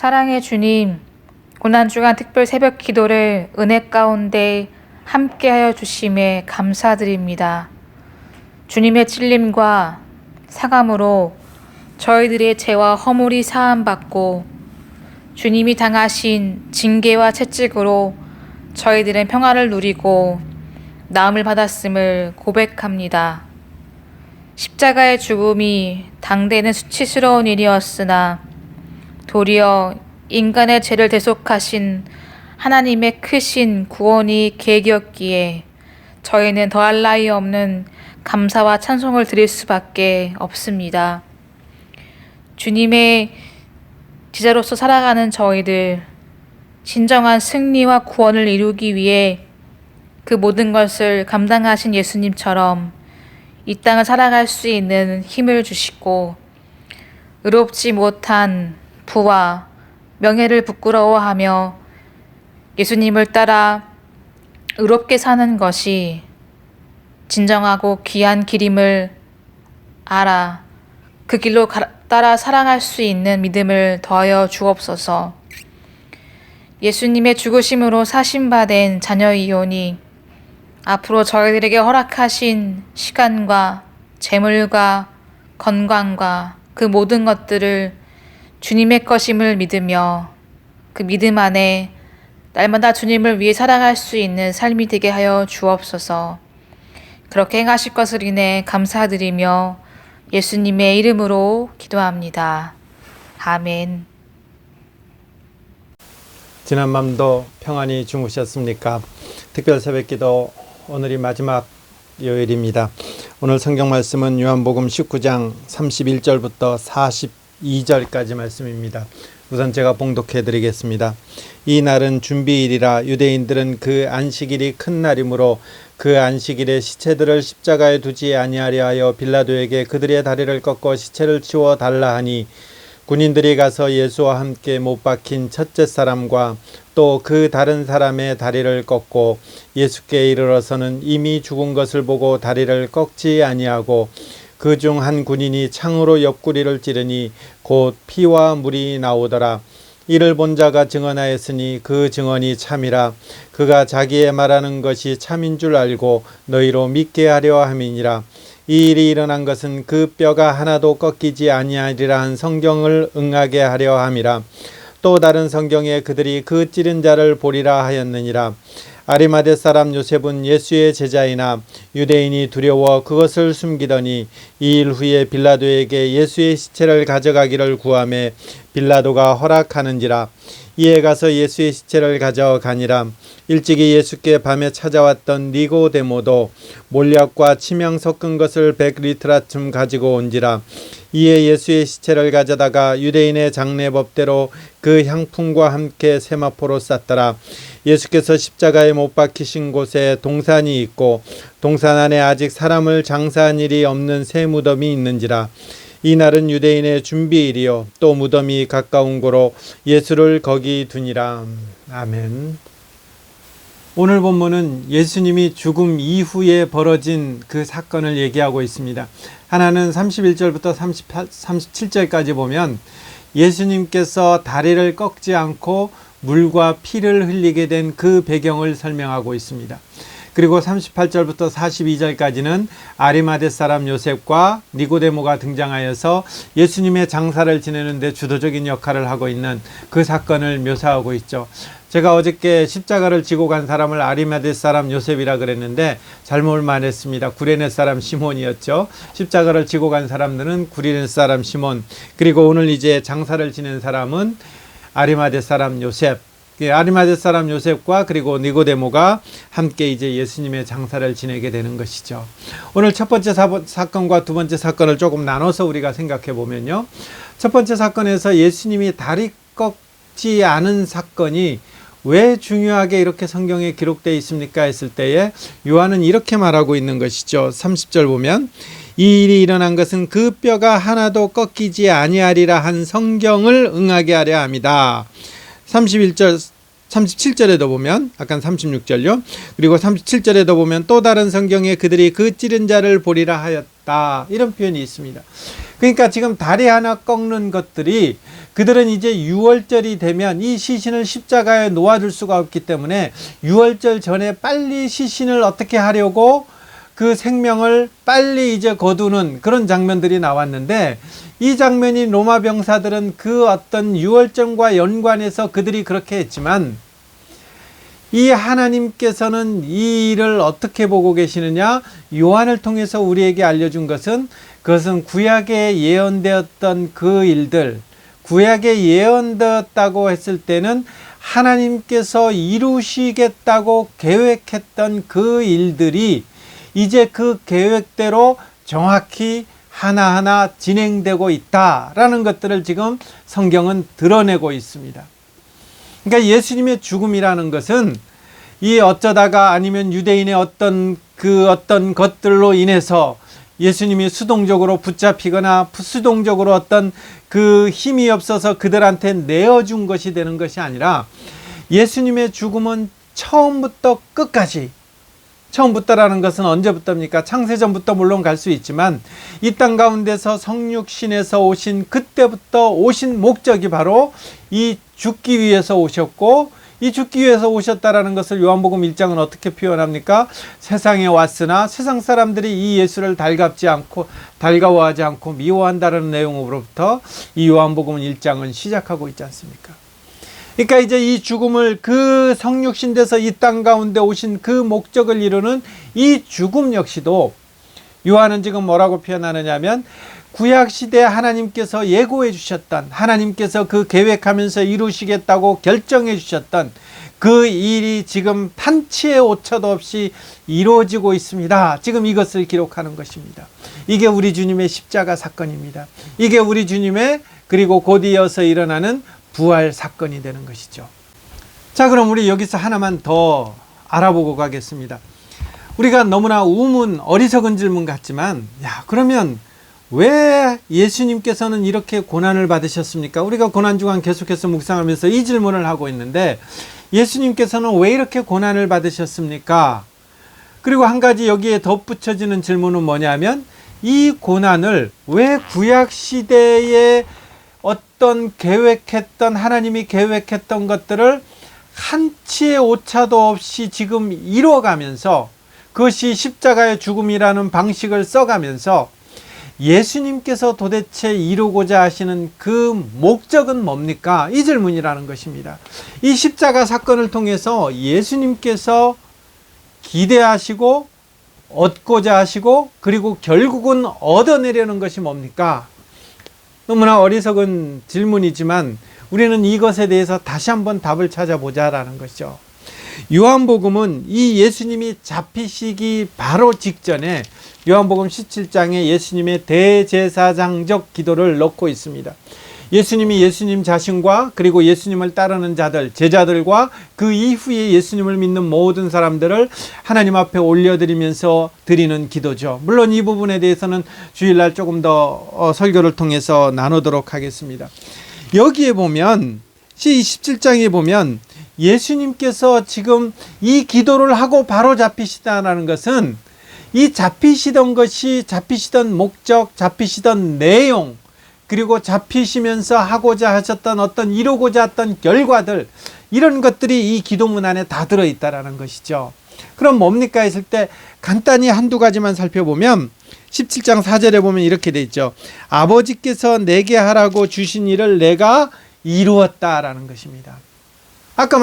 사랑의 주님, 고난주간 특별 새벽 기도를 은혜 가운데 함께하여 주심에 감사드립니다. 주님의 찔림과 사감으로 저희들의 죄와 허물이 사함받고 주님이 당하신 징계와 채찍으로 저희들은 평화를 누리고 나음을 받았음을 고백합니다. 십자가의 죽음이 당대는 수치스러운 일이었으나 도리어 인간의 죄를 대속하신 하나님의 크신 구원이 계기였기에 저희는 더할 나위 없는 감사와 찬송을 드릴 수밖에 없습니다. 주님의 제자로서 살아가는 저희들, 진정한 승리와 구원을 이루기 위해 그 모든 것을 감당하신 예수님처럼 이 땅을 살아갈 수 있는 힘을 주시고 의롭지 못한 부와 명예를 부끄러워하며 예수님을 따라 의롭게 사는 것이 진정하고 귀한 길임을 알아 그 길로 따라 살아갈 수 있는 믿음을 더하여 주옵소서. 예수님의 죽으심으로 사심받은 자녀이오니 앞으로 저희들에게 허락하신 시간과 재물과 건강과 그 모든 것들을 주님의 것임을 믿으며 그 믿음 안에 날마다 주님을 위해 살아갈 수 있는 삶이 되게 하여 주옵소서. 그렇게 행하실 것을 인해 감사드리며 예수님의 이름으로 기도합니다. 아멘. 지난 밤도 평안히 주무셨습니까? 특별 새벽기도 오늘이 마지막 요일입니다. 오늘 성경 말씀은 요한복음 19장 31절부터 42절까지 말씀입니다. 우선 제가 봉독해 드리겠습니다. 이 날은 준비일이라 유대인들은 그 안식일이 큰 날이므로 그 안식일에 시체들을 십자가에 두지 아니하려 하여 빌라도에게 그들의 다리를 꺾어 시체를 치워 달라 하니 군인들이 가서 예수와 함께 못 박힌 첫째 사람과 또 그 다른 사람의 다리를 꺾고 예수께 이르러서는 이미 죽은 것을 보고 다리를 꺾지 아니하고 그 중 한 군인이 창으로 옆구리를 찌르니 곧 피와 물이 나오더라. 이를 본 자가 증언하였으니 그 증언이 참이라. 그가 자기의 말하는 것이 참인 줄 알고 너희로 믿게 하려 함이니라. 이 일이 일어난 것은 그 뼈가 하나도 꺾이지 아니하리라 한 성경을 응하게 하려 함이라. 또 다른 성경에 그들이 그 찌른 자를 보리라 하였느니라. 아리마대 사람 요셉은 예수의 제자이나 유대인이 두려워 그것을 숨기더니 2일 후에 빌라도에게 예수의 시체를 가져가기를 구하매 빌라도가 허락하는지라. 이에 가서 예수의 시체를 가져가니라. 일찍이 예수께 밤에 찾아왔던 니고데모도 몰약과 치명 섞은 것을 100리트라쯤 가지고 온지라. 이에 예수의 시체를 가져다가 유대인의 장례법대로 그 향품과 함께 세마포로 쌌더라. 예수께서 십자가에 못 박히신 곳에 동산이 있고 동산 안에 아직 사람을 장사한 일이 없는 새 무덤이 있는지라. 이 날은 유대인의 준비일이요 또 무덤이 가까운 고로 예수를 거기 두니라. 아멘. 오늘 본문은 예수님이 죽음 이후에 벌어진 그 사건을 얘기하고 있습니다. 하나는 31절부터 37절까지 보면 예수님께서 다리를 꺾지 않고 물과 피를 흘리게 된 그 배경을 설명하고 있습니다. 그리고 38절부터 42절까지는 아리마대 사람 요셉과 니고데모가 등장하여서 예수님의 장사를 지내는 데 주도적인 역할을 하고 있는 그 사건을 묘사하고 있죠. 제가 어저께 십자가를 지고 간 사람을 아리마대 사람 요셉이라 그랬는데 잘못 말했습니다. 구레네 사람 시몬이었죠. 십자가를 지고 간 사람들은 구레네 사람 시몬, 그리고 오늘 이제 장사를 지낸 사람은 아리마대 사람 요셉. 아리마대 사람 요셉과 그리고 니고데모가 함께 이제 예수님의 장사를 지내게 되는 것이죠. 오늘 첫 번째 사건과 두 번째 사건을 조금 나눠서 우리가 생각해 보면요. 첫 번째 사건에서 예수님이 다리 꺾지 않은 사건이 왜 중요하게 이렇게 성경에 기록되어 있습니까 했을 때에 요한은 이렇게 말하고 있는 것이죠. 30절 보면 이 일이 일어난 것은 그 뼈가 하나도 꺾이지 아니하리라 한 성경을 응하게 하려 함이다. 37절에도 보면 아까 36절요. 그리고 37절에도 보면 또 다른 성경에 그들이 그 찌른 자를 보리라 하였다. 이런 표현이 있습니다. 그러니까 지금 다리 하나 꺾는 것들이 그들은 이제 유월절이 되면 이 시신을 십자가에 놓아줄 수가 없기 때문에 유월절 전에 빨리 시신을 어떻게 하려고 그 생명을 빨리 이제 거두는 그런 장면들이 나왔는데, 이 장면이 로마 병사들은 그 어떤 유월절과 연관해서 그들이 그렇게 했지만, 이 하나님께서는 이 일을 어떻게 보고 계시느냐? 요한을 통해서 우리에게 알려준 것은, 그것은 구약에 예언되었던 그 일들, 구약에 예언되었다고 했을 때는 하나님께서 이루시겠다고 계획했던 그 일들이 이제 그 계획대로 정확히 하나하나 진행되고 있다라는 것들을 지금 성경은 드러내고 있습니다. 그러니까 예수님의 죽음이라는 것은 이 어쩌다가 아니면 유대인의 어떤 것들로 인해서 예수님이 수동적으로 붙잡히거나 수동적으로 어떤 그 힘이 없어서 그들한테 내어준 것이 되는 것이 아니라, 예수님의 죽음은 처음부터 끝까지, 처음부터라는 것은 언제부터입니까? 창세전부터 물론 갈 수 있지만 이 땅 가운데서 성육신에서 오신 그때부터 오신 목적이 바로 이 죽기 위해서 오셨고, 이 죽기 위해서 오셨다라는 것을 요한복음 1장은 어떻게 표현합니까? 세상에 왔으나 세상 사람들이 이 예수를 달가워하지 않고 미워한다는 내용으로부터 이 요한복음 1장은 시작하고 있지 않습니까? 그러니까 이제 이 죽음을, 그 성육신 돼서 이 땅 가운데 오신 그 목적을 이루는 이 죽음 역시도 요한은 지금 뭐라고 표현하느냐면, 구약시대 하나님께서 예고해 주셨던, 하나님께서 그 계획하면서 이루시겠다고 결정해 주셨던 그 일이 지금 한치의 오차도 없이 이루어지고 있습니다. 지금 이것을 기록하는 것입니다. 이게 우리 주님의 십자가 사건입니다. 이게 우리 주님의, 그리고 곧 이어서 일어나는 부활 사건이 되는 것이죠. 자, 그럼 우리 여기서 하나만 더 알아보고 가겠습니다. 우리가 너무나 어리석은 질문 같지만, 그러면 왜 예수님께서는 이렇게 고난을 받으셨습니까? 우리가 고난주간 계속해서 묵상하면서 이 질문을 하고 있는데, 예수님께서는 왜 이렇게 고난을 받으셨습니까? 그리고 한 가지 여기에 덧붙여지는 질문은 뭐냐면, 이 고난을 왜 구약시대에 어떤 하나님이 계획했던 것들을 한치의 오차도 없이 지금 이루어가면서, 그것이 십자가의 죽음이라는 방식을 써가면서 예수님께서 도대체 이루고자 하시는 그 목적은 뭡니까? 이 질문이라는 것입니다. 이 십자가 사건을 통해서 예수님께서 기대하시고 얻고자 하시고, 그리고 결국은 얻어내려는 것이 뭡니까? 너무나 어리석은 질문이지만 우리는 이것에 대해서 다시 한번 답을 찾아보자라는 것이죠. 요한복음은 이 예수님이 잡히시기 바로 직전에 요한복음 17장에 예수님의 대제사장적 기도를 넣고 있습니다. 예수님이 예수님 자신과 그리고 예수님을 따르는 자들, 제자들과 그 이후에 예수님을 믿는 모든 사람들을 하나님 앞에 올려드리면서 드리는 기도죠. 물론 이 부분에 대해서는 주일날 조금 더 설교를 통해서 나누도록 하겠습니다. 여기에 보면, 17장에 보면 예수님께서 지금 이 기도를 하고 바로 잡히시다는 것은, 이 잡히시던 것이, 잡히시던 목적, 잡히시던 내용, 그리고 잡히시면서 하고자 하셨던 어떤 이루고자 했던 결과들, 이런 것들이 이 기도문 안에 다 들어있다라는 것이죠. 그럼 뭡니까 했을 때 간단히 한두 가지만 살펴보면, 17장 4절에 보면 이렇게 돼 있죠. 아버지께서 내게 하라고 주신 일을 내가 이루었다라는 것입니다. 아까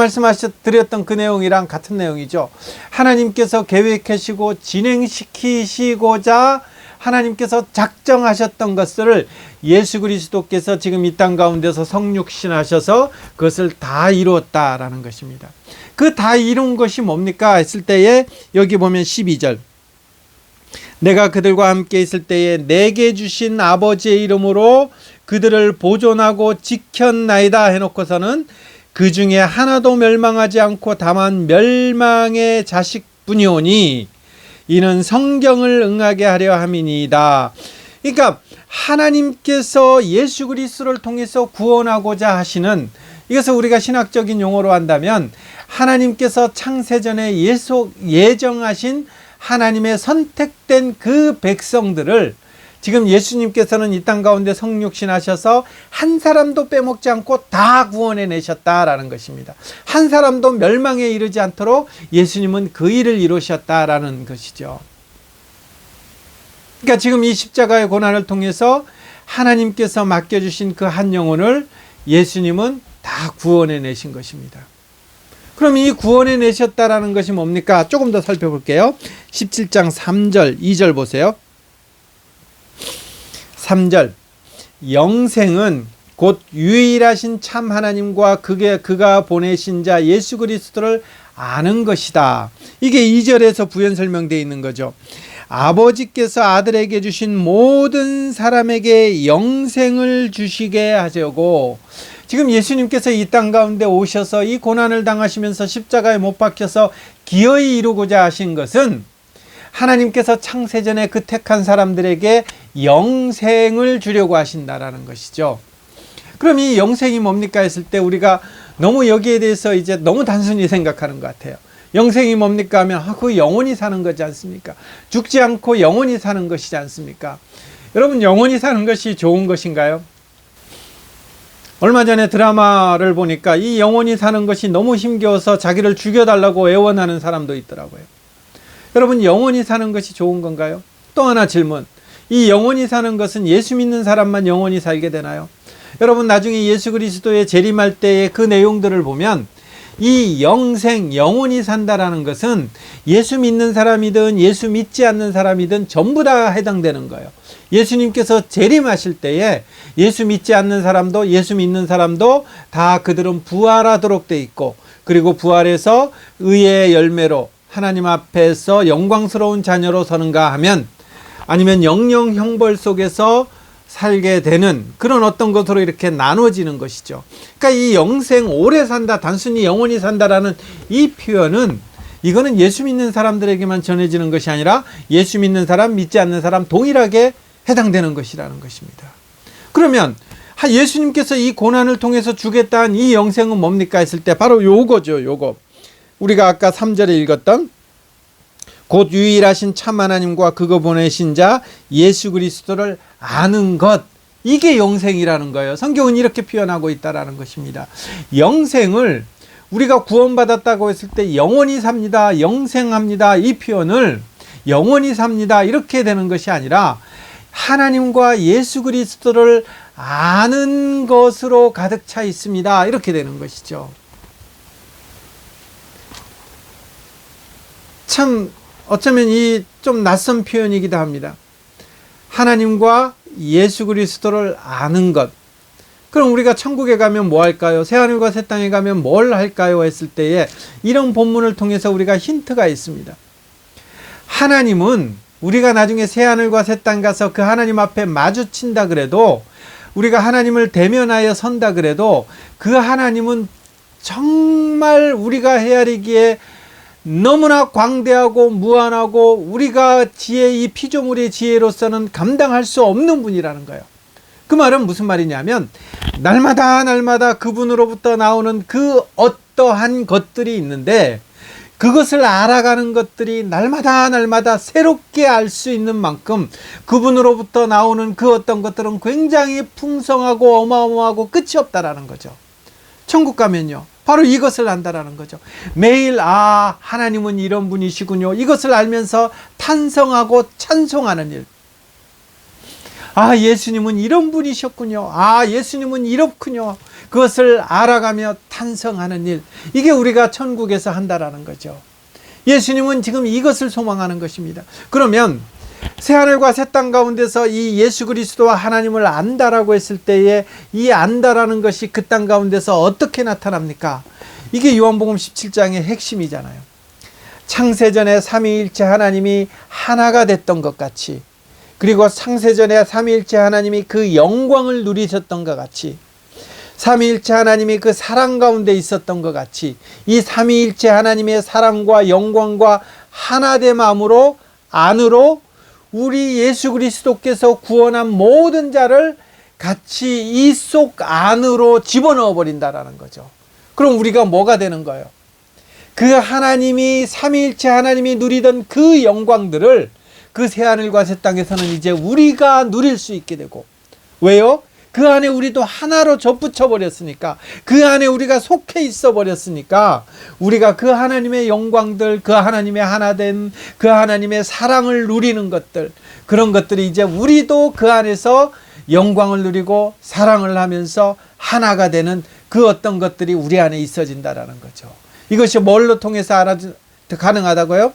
드렸던 그 내용이랑 같은 내용이죠. 하나님께서 계획하시고 진행시키시고자 하나님께서 작정하셨던 것들을 예수 그리스도께서 지금 이 땅 가운데서 성육신하셔서 그것을 다 이루었다라는 것입니다. 그 다 이룬 것이 뭡니까 했을 때에 여기 보면 12절, 내가 그들과 함께 있을 때에 내게 주신 아버지의 이름으로 그들을 보존하고 지켰나이다 해놓고서는 그 중에 하나도 멸망하지 않고 다만 멸망의 자식뿐이오니 이는 성경을 응하게 하려 함이니이다. 그러니까 하나님께서 예수 그리스도를 통해서 구원하고자 하시는, 이것을 우리가 신학적인 용어로 한다면 하나님께서 창세전에 예정하신 하나님의 선택된 그 백성들을 지금 예수님께서는 이 땅 가운데 성육신하셔서 한 사람도 빼먹지 않고 다 구원해 내셨다라는 것입니다. 한 사람도 멸망에 이르지 않도록 예수님은 그 일을 이루셨다라는 것이죠. 그러니까 지금 이 십자가의 고난을 통해서 하나님께서 맡겨주신 그 한 영혼을 예수님은 다 구원해 내신 것입니다. 그럼 이 구원해 내셨다라는 것이 뭡니까? 조금 더 살펴볼게요. 17장 3절, 2절 보세요. 3절, 영생은 곧 유일하신 참 하나님과 그가 보내신 자 예수 그리스도를 아는 것이다. 이게 2절에서 부연 설명되어 있는 거죠. 아버지께서 아들에게 주신 모든 사람에게 영생을 주시게 하려고, 지금 예수님께서 이 땅 가운데 오셔서 이 고난을 당하시면서 십자가에 못 박혀서 기어이 이루고자 하신 것은 하나님께서 창세전에 그 택한 사람들에게 영생을 주려고 하신다라는 것이죠. 그럼 이 영생이 뭡니까 했을 때 우리가 너무 여기에 대해서 이제 너무 단순히 생각하는 것 같아요. 영생이 뭡니까 하면 그 영원히 사는 거지 않습니까? 죽지 않고 영원히 사는 것이지 않습니까? 여러분, 영원히 사는 것이 좋은 것인가요? 얼마 전에 드라마를 보니까 이 영원히 사는 것이 너무 힘겨워서 자기를 죽여달라고 애원하는 사람도 있더라고요. 여러분, 영원히 사는 것이 좋은 건가요? 또 하나 질문. 이 영원히 사는 것은 예수 믿는 사람만 영원히 살게 되나요? 여러분, 나중에 예수 그리스도의 재림할 때의 그 내용들을 보면 이 영생, 영원히 산다라는 것은 예수 믿는 사람이든 예수 믿지 않는 사람이든 전부 다 해당되는 거예요. 예수님께서 재림하실 때에 예수 믿지 않는 사람도 예수 믿는 사람도 다 그들은 부활하도록 돼 있고, 그리고 부활해서 의의 열매로 하나님 앞에서 영광스러운 자녀로 서는가 하면, 아니면 영영 형벌 속에서 살게 되는 그런 어떤 것으로 이렇게 나눠지는 것이죠. 그러니까 이 영생, 오래 산다, 단순히 영원히 산다라는 이 표현은, 이거는 예수 믿는 사람들에게만 전해지는 것이 아니라 예수 믿는 사람, 믿지 않는 사람 동일하게 해당되는 것이라는 것입니다. 그러면 예수님께서 이 고난을 통해서 주겠다는 이 영생은 뭡니까 했을 때 바로 요거죠. 요거 우리가 아까 3절에 읽었던 곧 유일하신 참 하나님과 그거 보내신 자 예수 그리스도를 아는 것, 이게 영생이라는 거예요. 성경은 이렇게 표현하고 있다라는 것입니다. 영생을 우리가 구원받았다고 했을 때 영원히 삽니다, 영생합니다, 이 표현을 영원히 삽니다 이렇게 되는 것이 아니라 하나님과 예수 그리스도를 아는 것으로 가득 차 있습니다 이렇게 되는 것이죠. 참 어쩌면 이 좀 낯선 표현이기도 합니다. 하나님과 예수 그리스도를 아는 것. 그럼 우리가 천국에 가면 뭐 할까요? 새하늘과 새 땅에 가면 뭘 할까요? 했을 때에 이런 본문을 통해서 우리가 힌트가 있습니다. 하나님은 우리가 나중에 새하늘과 새 땅 가서 그 하나님 앞에 마주친다 그래도, 우리가 하나님을 대면하여 선다 그래도 그 하나님은 정말 우리가 헤아리기에 너무나 광대하고 무한하고 우리가 이 피조물의 지혜로서는 감당할 수 없는 분이라는 거예요. 그 말은 무슨 말이냐면 날마다 그분으로부터 나오는 그 어떠한 것들이 있는데 그것을 알아가는 것들이 날마다 새롭게 알 수 있는 만큼 그분으로부터 나오는 그 어떤 것들은 굉장히 풍성하고 어마어마하고 끝이 없다라는 거죠. 천국 가면요, 바로 이것을 안다라는 거죠. 매일 하나님은 이런 분이시군요, 이것을 알면서 탄성하고 찬송하는 일. 예수님은 이런 분이셨군요, 예수님은 이렇군요, 그것을 알아가며 탄성하는 일. 이게 우리가 천국에서 한다라는 거죠. 예수님은 지금 이것을 소망하는 것입니다. 그러면 새하늘과 새 땅 가운데서 이 예수 그리스도와 하나님을 안다라고 했을 때에 이 안다라는 것이 그 땅 가운데서 어떻게 나타납니까? 이게 요한복음 17장의 핵심이잖아요. 창세전에 삼위일체 하나님이 하나가 됐던 것 같이, 그리고 창세전에 삼위일체 하나님이 그 영광을 누리셨던 것 같이, 삼위일체 하나님이 그 사랑 가운데 있었던 것 같이, 이 삼위일체 하나님의 사랑과 영광과 하나됨함으로 안으로 우리 예수 그리스도께서 구원한 모든 자를 같이 이 속 안으로 집어넣어 버린다라는 거죠. 그럼 우리가 뭐가 되는 거예요? 그 하나님이 삼위일체 하나님이 누리던 그 영광들을 그 새하늘과 새 땅에서는 이제 우리가 누릴 수 있게 되고, 왜요? 그 안에 우리도 하나로 접붙여 버렸으니까, 그 안에 우리가 속해 있어 버렸으니까, 우리가 그 하나님의 영광들, 그 하나님의 하나된 그 하나님의 사랑을 누리는 것들, 그런 것들이 이제 우리도 그 안에서 영광을 누리고 사랑을 하면서 하나가 되는 그 어떤 것들이 우리 안에 있어진다라는 거죠. 이것이 뭘로 통해서 가능하다고요?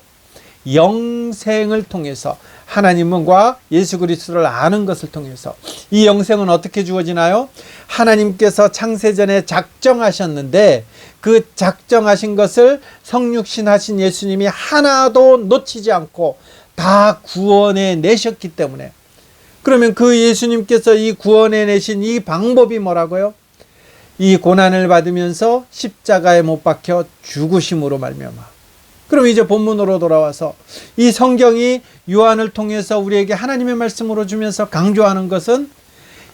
영생을 통해서, 하나님과 예수 그리스도를 아는 것을 통해서. 이 영생은 어떻게 주어지나요? 하나님께서 창세전에 작정하셨는데, 그 작정하신 것을 성육신하신 예수님이 하나도 놓치지 않고 다 구원해 내셨기 때문에. 그러면 그 예수님께서 이 구원해 내신 이 방법이 뭐라고요? 이 고난을 받으면서 십자가에 못 박혀 죽으심으로 말미암아. 그럼 이제 본문으로 돌아와서 이 성경이 요한을 통해서 우리에게 하나님의 말씀으로 주면서 강조하는 것은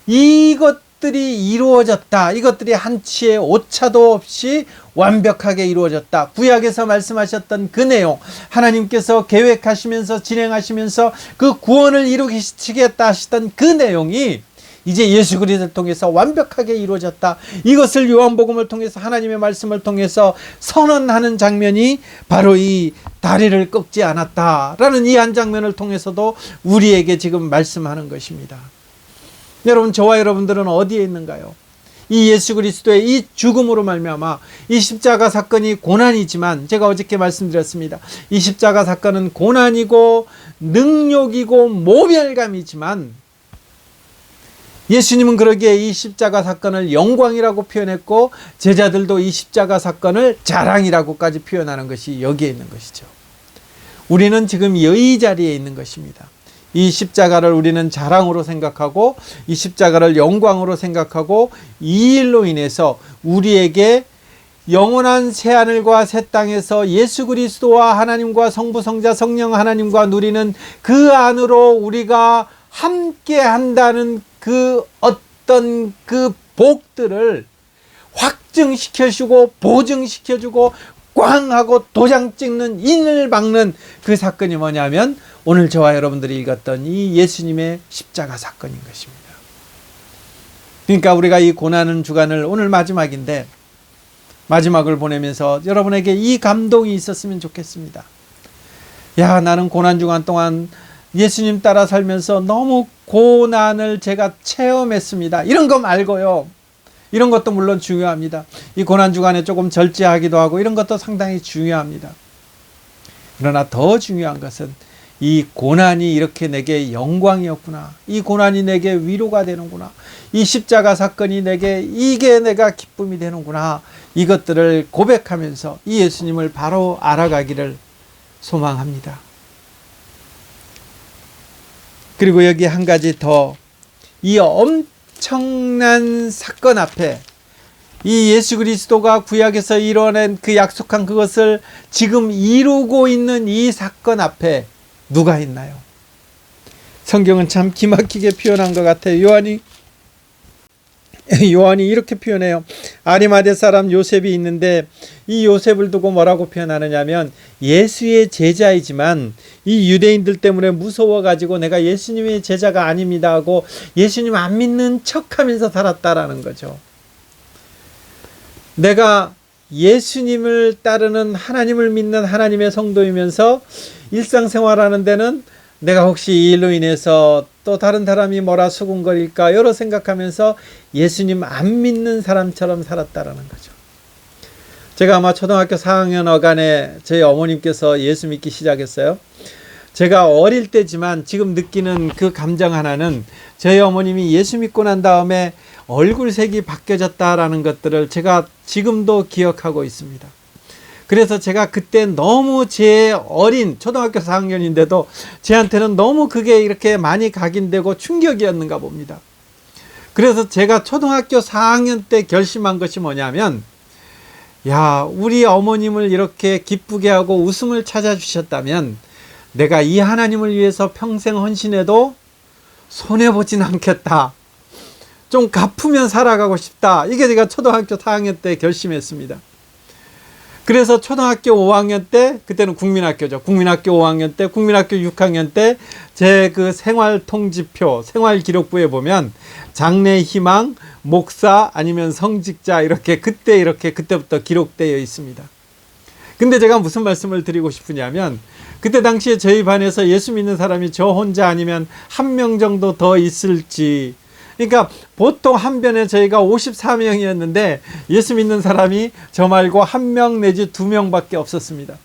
이것들이 이루어졌다. 이것들이 한치의 오차도 없이 완벽하게 이루어졌다. 구약에서 말씀하셨던 그 내용, 하나님께서 계획하시면서 진행하시면서 그 구원을 이루시겠다 하시던 그 내용이 이제 예수 그리스도를 통해서 완벽하게 이루어졌다. 이것을 요한복음을 통해서, 하나님의 말씀을 통해서 선언하는 장면이 바로 이 다리를 꺾지 않았다라는 이 한 장면을 통해서도 우리에게 지금 말씀하는 것입니다. 여러분, 저와 여러분들은 어디에 있는가요? 이 예수 그리스도의 이 죽음으로 말미암아 이 십자가 사건이 고난이지만, 제가 어저께 말씀드렸습니다. 이 십자가 사건은 고난이고 능욕이고 모멸감이지만, 예수님은 그러기에 이 십자가 사건을 영광이라고 표현했고, 제자들도 이 십자가 사건을 자랑이라고까지 표현하는 것이 여기에 있는 것이죠. 우리는 지금 이 자리에 있는 것입니다. 이 십자가를 우리는 자랑으로 생각하고, 이 십자가를 영광으로 생각하고, 이 일로 인해서 우리에게 영원한 새하늘과 새 땅에서 예수 그리스도와 하나님과 성부 성자 성령 하나님과 누리는 그 안으로 우리가 함께 한다는 그 어떤 그 복들을 확증시켜주고 보증시켜주고 꽝 하고 도장 찍는, 인을 박는 그 사건이 뭐냐면 오늘 저와 여러분들이 읽었던 이 예수님의 십자가 사건인 것입니다. 그러니까 우리가 이 고난은 주간을, 오늘 마지막인데 마지막을 보내면서 여러분에게 이 감동이 있었으면 좋겠습니다. 야, 나는 고난 주간 동안 예수님 따라 살면서 너무 고난을 제가 체험했습니다. 이런 거 말고요. 이런 것도 물론 중요합니다. 이 고난 주간에 조금 절제하기도 하고 이런 것도 상당히 중요합니다. 그러나 더 중요한 것은 이 고난이 이렇게 내게 영광이었구나. 이 고난이 내게 위로가 되는구나. 이 십자가 사건이 내게 이게 내가 기쁨이 되는구나. 이것들을 고백하면서 이 예수님을 바로 알아가기를 소망합니다. 그리고 여기 한 가지 더, 이 엄청난 사건 앞에 이 예수 그리스도가 구약에서 이뤄낸 그 약속한 그것을 지금 이루고 있는 이 사건 앞에 누가 있나요? 성경은 참 기막히게 표현한 것 같아요. 요한이 이렇게 표현해요. 아리마대 사람 요셉이 있는데, 이 요셉을 두고 뭐라고 표현하느냐면, 예수의 제자이지만 이 유대인들 때문에 무서워가지고 내가 예수님의 제자가 아닙니다 하고 예수님 안 믿는 척하면서 살았다라는 거죠. 내가 예수님을 따르는, 하나님을 믿는 하나님의 성도이면서 일상생활하는 데는 내가 혹시 이 일로 인해서 또 다른 사람이 뭐라 수군거릴까 여러 생각하면서 예수님 안 믿는 사람처럼 살았다라는 거죠. 제가 아마 초등학교 4학년 어간에 저희 어머님께서 예수 믿기 시작했어요. 제가 어릴 때지만 지금 느끼는 그 감정 하나는, 저희 어머님이 예수 믿고 난 다음에 얼굴색이 바뀌어졌다라는 것들을 제가 지금도 기억하고 있습니다. 그래서 제가 그때 너무 제 어린 초등학교 4학년인데도 제한테는 너무 그게 이렇게 많이 각인되고 충격이었는가 봅니다. 그래서 제가 초등학교 4학년 때 결심한 것이 뭐냐면, 야, 우리 어머님을 이렇게 기쁘게 하고 웃음을 찾아주셨다면 내가 이 하나님을 위해서 평생 헌신해도 손해보진 않겠다. 좀 갚으면 살아가고 싶다. 이게 제가 초등학교 4학년 때 결심했습니다. 그래서 초등학교 5학년 때, 그때는 국민학교죠. 국민학교 5학년 때, 국민학교 6학년 때 제 그 생활통지표, 생활기록부에 보면 장래 희망, 목사 아니면 성직자 이렇게 그때부터 기록되어 있습니다. 근데 제가 무슨 말씀을 드리고 싶으냐면, 그때 당시에 저희 반에서 예수 믿는 사람이 저 혼자 아니면 한 명 정도 더 있을지, 그러니까 보통 한 변에 저희가 54명이었는데 예수 믿는 사람이 저 말고 한 명 내지 두 명밖에 없었습니다.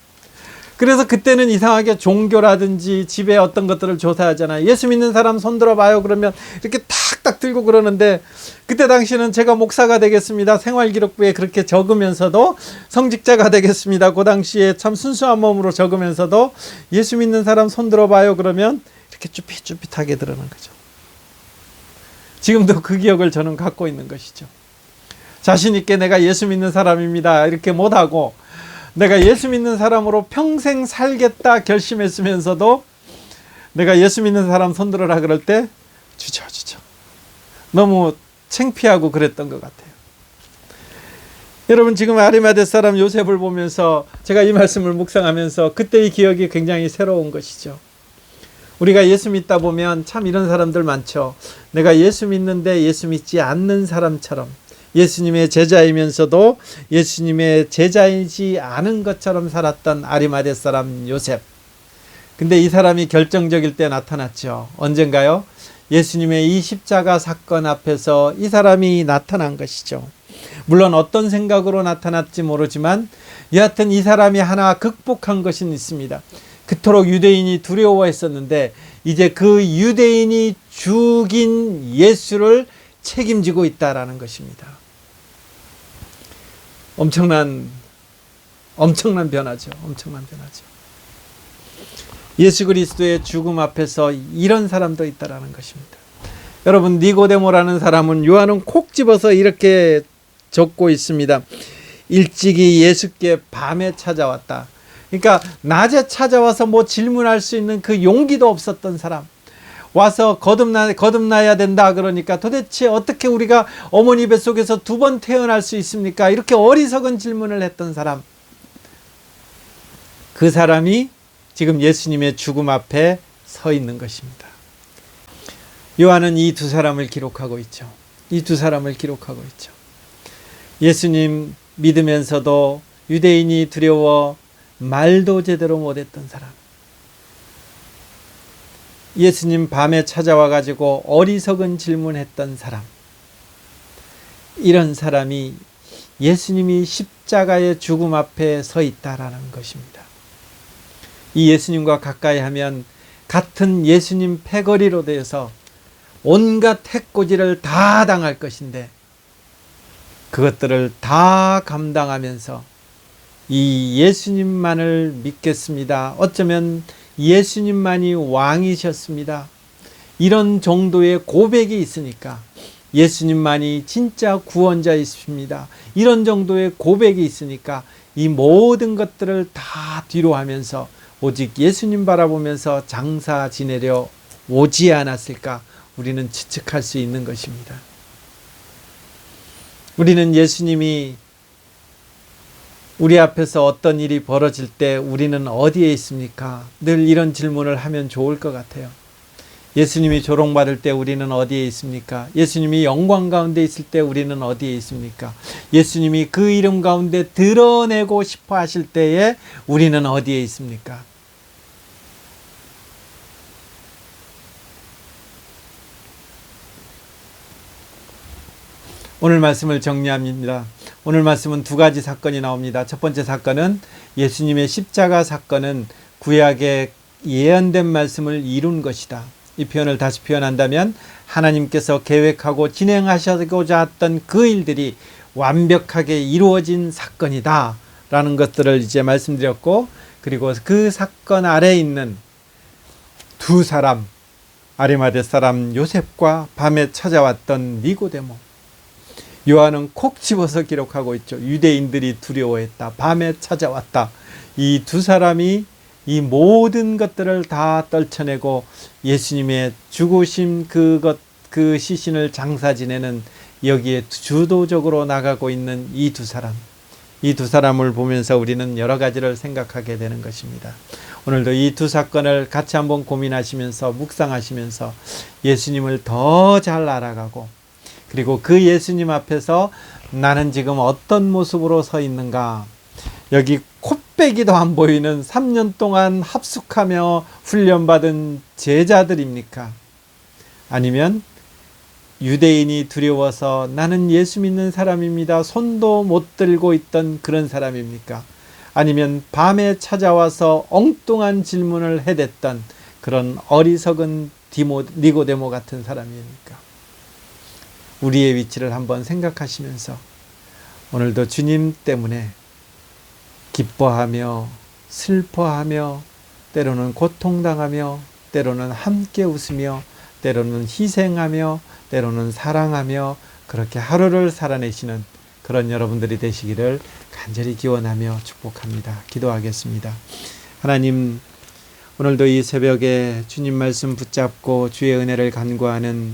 그래서 그때는 이상하게 종교라든지 집에 어떤 것들을 조사하잖아요. 예수 믿는 사람 손 들어봐요. 그러면 이렇게 탁탁 들고 그러는데, 그때 당시는 제가 목사가 되겠습니다, 생활기록부에 그렇게 적으면서도 성직자가 되겠습니다, 그 당시에 참 순수한 몸으로 적으면서도 예수 믿는 사람 손 들어봐요. 그러면 이렇게 쭈삣쭈삣하게 들어는 거죠. 지금도 그 기억을 저는 갖고 있는 것이죠. 자신 있게 내가 예수 믿는 사람입니다 이렇게 못하고, 내가 예수 믿는 사람으로 평생 살겠다 결심했으면서도 내가 예수 믿는 사람 손들어라 그럴 때 주저주저 너무 창피하고 그랬던 것 같아요. 여러분, 지금 아리마대 사람 요셉을 보면서 제가 이 말씀을 묵상하면서 그때의 기억이 굉장히 새로운 것이죠. 우리가 예수 믿다 보면 참 이런 사람들 많죠. 내가 예수 믿는데 예수 믿지 않는 사람처럼, 예수님의 제자이면서도 예수님의 제자이지 않은 것처럼 살았던 아리마대 사람 요셉. 근데 이 사람이 결정적일 때 나타났죠. 언젠가요? 예수님의 이 십자가 사건 앞에서 이 사람이 나타난 것이죠. 물론 어떤 생각으로 나타났지 모르지만 여하튼 이 사람이 하나 극복한 것은 있습니다. 그토록 유대인이 두려워했었는데 이제 그 유대인이 죽인 예수를 책임지고 있다라는 것입니다. 엄청난 변화죠. 엄청난 변화죠. 예수 그리스도의 죽음 앞에서 이런 사람도 있다라는 것입니다. 여러분, 니고데모라는 사람은 요한은 콕 집어서 이렇게 적고 있습니다. 일찍이 예수께 밤에 찾아왔다. 그러니까 낮에 찾아와서 뭐 질문할 수 있는 그 용기도 없었던 사람. 와서 거듭나야 된다 그러니까 도대체 어떻게 우리가 어머니 뱃속에서 두 번 태어날 수 있습니까? 이렇게 어리석은 질문을 했던 사람. 그 사람이 지금 예수님의 죽음 앞에 서 있는 것입니다. 요한은 이 두 사람을 기록하고 있죠. 이 두 사람을 기록하고 있죠. 예수님 믿으면서도 유대인이 두려워 말도 제대로 못했던 사람. 예수님 밤에 찾아와 가지고 어리석은 질문했던 사람. 이런 사람이 예수님이 십자가의 죽음 앞에 서 있다라는 것입니다. 이 예수님과 가까이 하면 같은 예수님 패거리로 되어서 온갖 해코지를 다 당할 것인데 그것들을 다 감당하면서 이 예수님만을 믿겠습니다. 어쩌면 예수님만이 왕이셨습니다. 이런 정도의 고백이 있으니까 예수님만이 진짜 구원자이십니다. 이런 정도의 고백이 있으니까 이 모든 것들을 다 뒤로 하면서 오직 예수님 바라보면서 장사 지내려 오지 않았을까 우리는 추측할 수 있는 것입니다. 우리는 예수님이 우리 앞에서 어떤 일이 벌어질 때 우리는 어디에 있습니까? 늘 이런 질문을 하면 좋을 것 같아요. 예수님이 조롱받을 때 우리는 어디에 있습니까? 예수님이 영광 가운데 있을 때 우리는 어디에 있습니까? 예수님이 그 이름 가운데 드러내고 싶어 하실 때에 우리는 어디에 있습니까? 오늘 말씀을 정리합니다. 오늘 말씀은 두 가지 사건이 나옵니다. 첫 번째 사건은 예수님의 십자가 사건은 구약의 예언된 말씀을 이룬 것이다. 이 표현을 다시 표현한다면 하나님께서 계획하고 진행하시고자 했던 그 일들이 완벽하게 이루어진 사건이다 라는 것들을 이제 말씀드렸고, 그리고 그 사건 아래에 있는 두 사람, 아리마대 사람 요셉과 밤에 찾아왔던 니고데모. 요한은 콕 집어서 기록하고 있죠. 유대인들이 두려워했다. 밤에 찾아왔다. 이 두 사람이 이 모든 것들을 다 떨쳐내고 예수님의 죽으심 그 시신을 장사 지내는 여기에 주도적으로 나가고 있는 이 두 사람. 이 두 사람을 보면서 우리는 여러 가지를 생각하게 되는 것입니다. 오늘도 이 두 사건을 같이 한번 고민하시면서 묵상하시면서 예수님을 더 잘 알아가고, 그리고 그 예수님 앞에서 나는 지금 어떤 모습으로 서 있는가, 여기 코빼기도 안 보이는 3년 동안 합숙하며 훈련받은 제자들입니까? 아니면 유대인이 두려워서 나는 예수 믿는 사람입니다, 손도 못 들고 있던 그런 사람입니까? 아니면 밤에 찾아와서 엉뚱한 질문을 해댔던 그런 어리석은 니고데모 같은 사람입니까? 우리의 위치를 한번 생각하시면서 오늘도 주님 때문에 기뻐하며 슬퍼하며 때로는 고통당하며 때로는 함께 웃으며 때로는 희생하며 때로는 사랑하며 그렇게 하루를 살아내시는 그런 여러분들이 되시기를 간절히 기원하며 축복합니다. 기도하겠습니다. 하나님, 오늘도 이 새벽에 주님 말씀 붙잡고 주의 은혜를 간구하는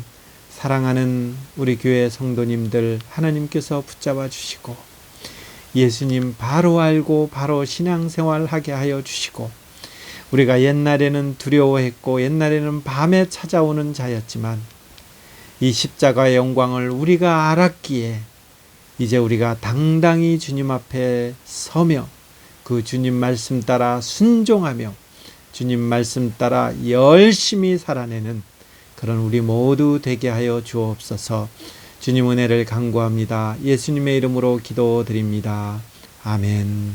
사랑하는 우리 교회 성도님들 하나님께서 붙잡아 주시고 예수님 바로 알고 바로 신앙생활하게 하여 주시고, 우리가 옛날에는 두려워했고 옛날에는 밤에 찾아오는 자였지만 이 십자가의 영광을 우리가 알았기에 이제 우리가 당당히 주님 앞에 서며 그 주님 말씀 따라 순종하며 주님 말씀 따라 열심히 살아내는 그런 우리 모두 되게 하여 주옵소서. 주님 은혜를 간구합니다. 예수님의 이름으로 기도드립니다. 아멘.